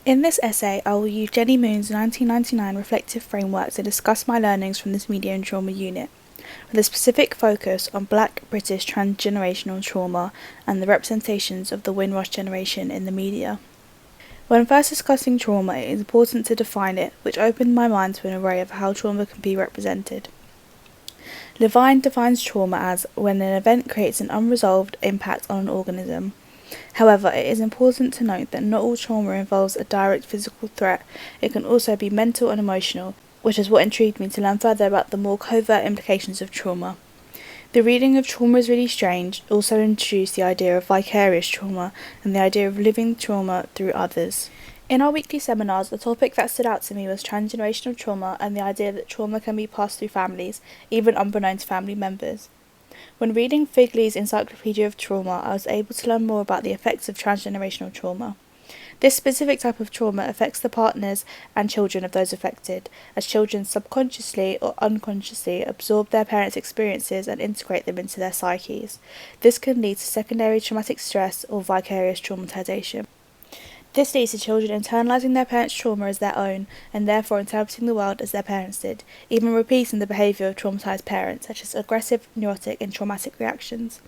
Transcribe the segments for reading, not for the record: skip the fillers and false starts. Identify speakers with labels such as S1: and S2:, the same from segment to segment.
S1: In this essay, I will use Jenny Moon's 1999 reflective framework to discuss my learnings from this media and trauma unit, with a specific focus on Black British transgenerational trauma and the representations of the Windrush generation in the media. When first discussing trauma, it is important to define it, which opened my mind to an array of how trauma can be represented. Levine defines trauma as when an event creates an unresolved impact on an organism. However, it is important to note that not all trauma involves a direct physical threat. It can also be mental and emotional, which is what intrigued me to learn further about the more covert implications of trauma. The reading of Trauma is Really Strange also introduced the idea of vicarious trauma and the idea of living trauma through others. In our weekly seminars, the topic that stood out to me was transgenerational trauma and the idea that trauma can be passed through families, even unbeknown to family members. When reading Figley's Encyclopedia of Trauma, I was able to learn more about the effects of transgenerational trauma. This specific type of trauma affects the partners and children of those affected, as children subconsciously or unconsciously absorb their parents' experiences and integrate them into their psyches. This can lead to secondary traumatic stress or vicarious traumatization. This leads to children internalising their parents' trauma as their own, and therefore interpreting the world as their parents did, even repeating the behaviour of traumatised parents, such as aggressive, neurotic and traumatic reactions.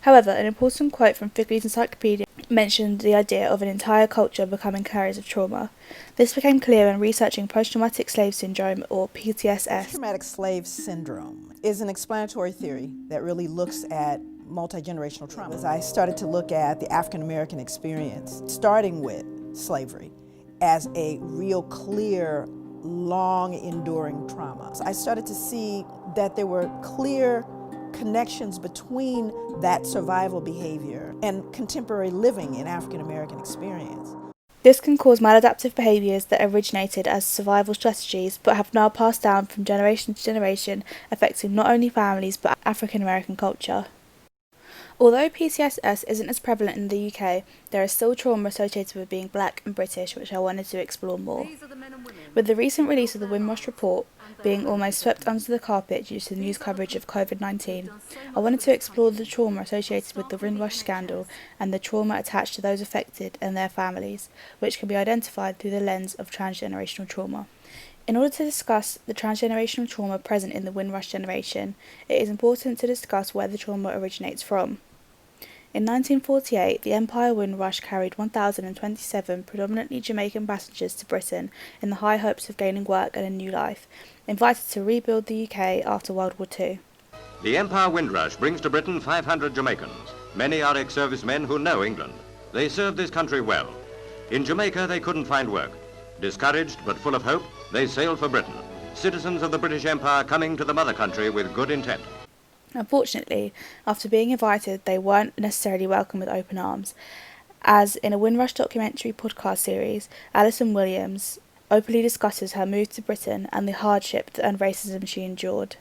S1: However, an important quote from Figley's Encyclopedia mentioned the idea of an entire culture becoming carriers of trauma. This became clear when researching post-traumatic slave syndrome, or PTSS.
S2: Post-traumatic slave syndrome is an explanatory theory that really looks at multi-generational trauma. As I started to look at the African American experience, starting with slavery as a real clear, long enduring trauma, I started to see that there were clear connections between that survival behavior and contemporary living in African American experience.
S1: This can cause maladaptive behaviours that originated as survival strategies but have now passed down from generation to generation, affecting not only families but African American culture. Although PTSS isn't as prevalent in the UK, there is still trauma associated with being Black and British, which I wanted to explore more. With the recent release of the Windrush report being almost swept under the carpet due to the news coverage of COVID-19, I wanted to explore the trauma associated with the Windrush scandal and the trauma attached to those affected and their families, which can be identified through the lens of transgenerational trauma. In order to discuss the transgenerational trauma present in the Windrush generation, it is important to discuss where the trauma originates from. In 1948, the Empire Windrush carried 1,027 predominantly Jamaican passengers to Britain in the high hopes of gaining work and a new life, invited to rebuild the UK after World War II.
S3: The Empire Windrush brings to Britain 500 Jamaicans. Many are ex-servicemen who know England. They served this country well. In Jamaica, they couldn't find work. Discouraged but full of hope, they sailed for Britain, citizens of the British Empire coming to the mother country with good intent.
S1: Unfortunately, after being invited, they weren't necessarily welcomed with open arms, as in a Windrush documentary podcast series, Alison Williams openly discusses her move to Britain and the hardship and racism she endured.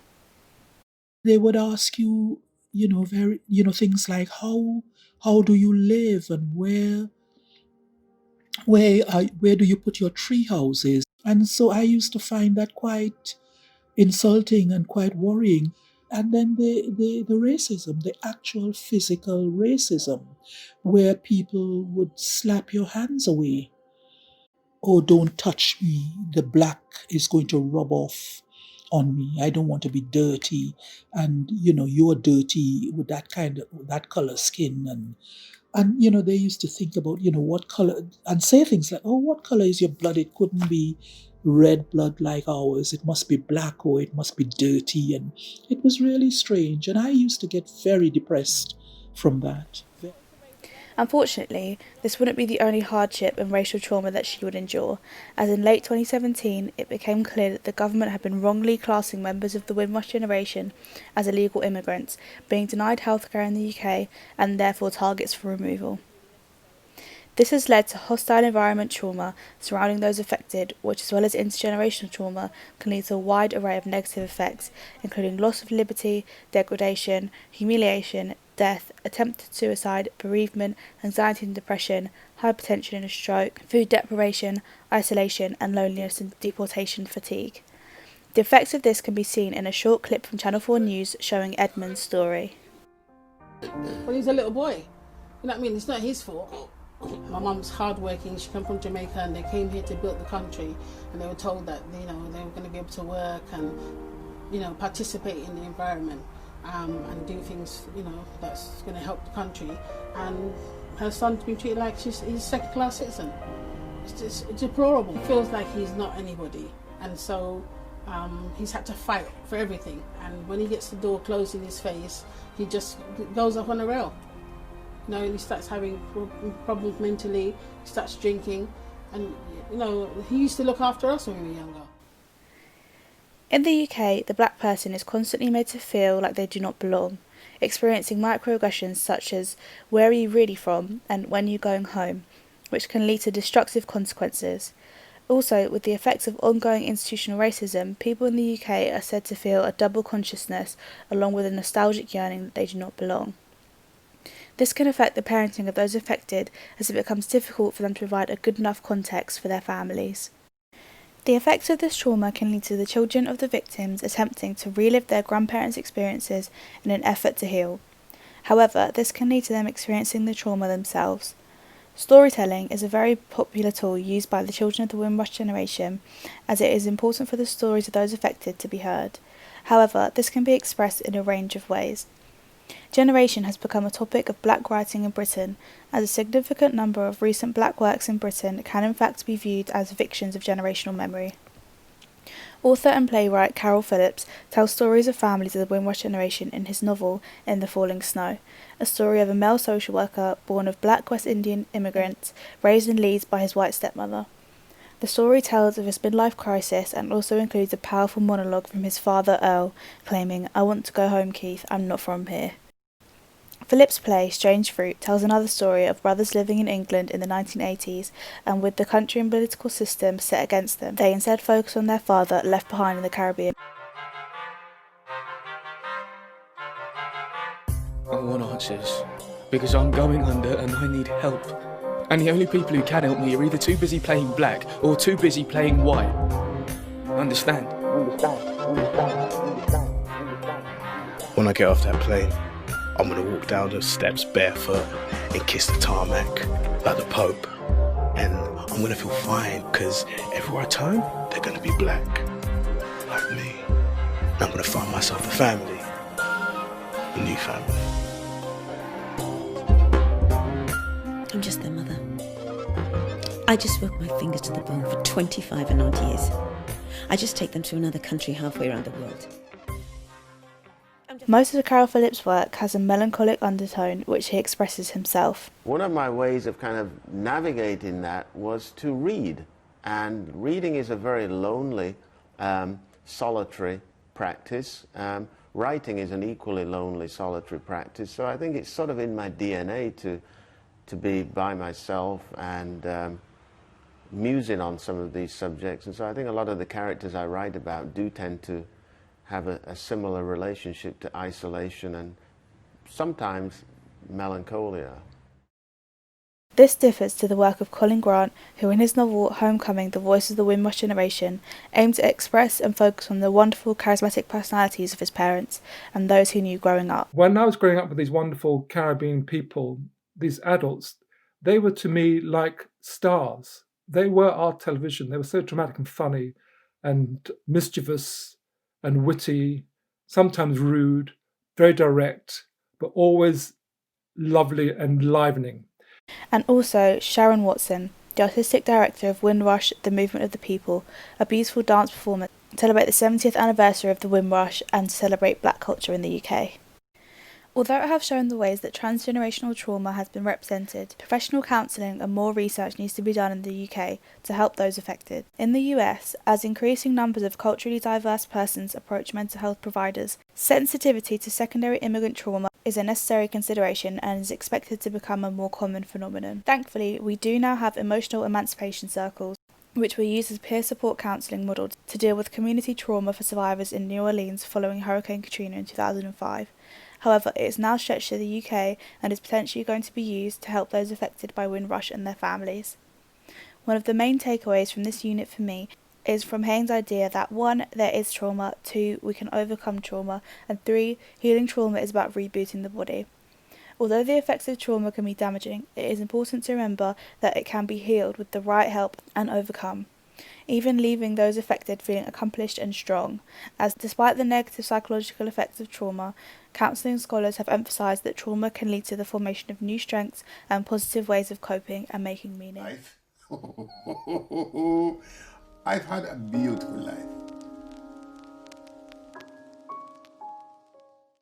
S4: They would ask you, things like how do you live and where do you put your tree houses? And so I used to find that quite insulting and quite worrying. And then the racism, the actual physical racism, where people would slap your hands away. Oh, don't touch me. The black is going to rub off on me. I don't want to be dirty. And, you're dirty with that color skin. And they used to think about, what color, and say things like, oh, what color is your blood? It couldn't be red blood like ours. It must be black, or it must be dirty. And it was really strange. And I used to get very depressed from that.
S1: Unfortunately, this wouldn't be the only hardship and racial trauma that she would endure, as in late 2017 it became clear that the government had been wrongly classing members of the Windrush generation as illegal immigrants, being denied healthcare in the UK and therefore targets for removal. This has led to hostile environment trauma surrounding those affected, which as well as intergenerational trauma can lead to a wide array of negative effects, including loss of liberty, degradation, humiliation, death, attempted suicide, bereavement, anxiety and depression, hypertension and a stroke, food deprivation, isolation and loneliness and deportation fatigue. The effects of this can be seen in a short clip from Channel 4 News showing Edmund's story.
S5: When he's a little boy, you know what I mean? It's not his fault. My mum's hardworking. She came from Jamaica, and they came here to build the country. And they were told that they were going to be able to work and participate in the environment and do things that's going to help the country. And her son's been treated like he's a second-class citizen. It's deplorable. It feels like he's not anybody, and so he's had to fight for everything. And when he gets the door closed in his face, he just goes off on a rail. He starts having problems mentally, he starts drinking, and he used to look after us when we were younger.
S1: In the UK, the black person is constantly made to feel like they do not belong, experiencing microaggressions such as "where are you really from" and "when are you going home," which can lead to destructive consequences. Also, with the effects of ongoing institutional racism, people in the UK are said to feel a double consciousness along with a nostalgic yearning that they do not belong. This can affect the parenting of those affected, as it becomes difficult for them to provide a good enough context for their families. The effects of this trauma can lead to the children of the victims attempting to relive their grandparents' experiences in an effort to heal. However, this can lead to them experiencing the trauma themselves. Storytelling is a very popular tool used by the children of the Windrush generation, as it is important for the stories of those affected to be heard. However, this can be expressed in a range of ways. Generation has become a topic of black writing in Britain, as a significant number of recent black works in Britain can in fact be viewed as fictions of generational memory. Author and playwright Carol Phillips tells stories of families of the Windrush generation in his novel In the Falling Snow, a story of a male social worker born of black West Indian immigrants raised in Leeds by his white stepmother. The story tells of his midlife crisis and also includes a powerful monologue from his father Earl, claiming, "I want to go home, Keith, I'm not from here." Phillips' play Strange Fruit tells another story of brothers living in England in the 1980s, and with the country and political system set against them, they instead focus on their father left behind in the Caribbean.
S6: I want answers, because I'm going under and I need help. And the only people who can help me are either too busy playing black or too busy playing white. Understand?
S7: When I get off that plane, I'm gonna walk down the steps barefoot and kiss the tarmac like the Pope. And I'm gonna feel fine, because everywhere I turn, they're gonna be black, like me. And I'm gonna find myself a family, a new family.
S8: I'm just their mother. I just work my fingers to the bone for 25 and odd years. I just take them to another country halfway around the world.
S1: Most of Carol Phillips' work has a melancholic undertone, which he expresses himself.
S9: One of my ways of kind of navigating that was to read. And reading is a very lonely, solitary practice. Writing is an equally lonely, solitary practice. So I think it's sort of in my DNA to be by myself and musing on some of these subjects. And so I think a lot of the characters I write about do tend to have a similar relationship to isolation and sometimes melancholia.
S1: This differs to the work of Colin Grant, who in his novel Homecoming, The Voice of the Windrush Generation, aimed to express and focus on the wonderful charismatic personalities of his parents and those he knew growing up.
S4: When I was growing up with these wonderful Caribbean people, these adults, they were to me like stars. They were our television. They were so dramatic and funny and mischievous and witty, sometimes rude, very direct, but always lovely and enlivening.
S1: And also Sharon Watson, the artistic director of Windrush, The Movement of the People, a beautiful dance performance to celebrate the 70th anniversary of the Windrush and to celebrate black culture in the UK. Although I have shown the ways that transgenerational trauma has been represented, professional counselling and more research needs to be done in the UK to help those affected. In the US, as increasing numbers of culturally diverse persons approach mental health providers, sensitivity to secondary immigrant trauma is a necessary consideration and is expected to become a more common phenomenon. Thankfully, we do now have emotional emancipation circles, which were used as peer support counselling model to deal with community trauma for survivors in New Orleans following Hurricane Katrina in 2005. However, it is now stretched to the UK and is potentially going to be used to help those affected by Windrush and their families. One of the main takeaways from this unit for me is from Haines' idea that 1. There is trauma, 2. We can overcome trauma, and 3. Healing trauma is about rebooting the body. Although the effects of trauma can be damaging, it is important to remember that it can be healed with the right help and overcome, even leaving those affected feeling accomplished and strong, as despite the negative psychological effects of trauma, counselling scholars have emphasised that trauma can lead to the formation of new strengths and positive ways of coping and making meaning.
S10: I've had a beautiful life.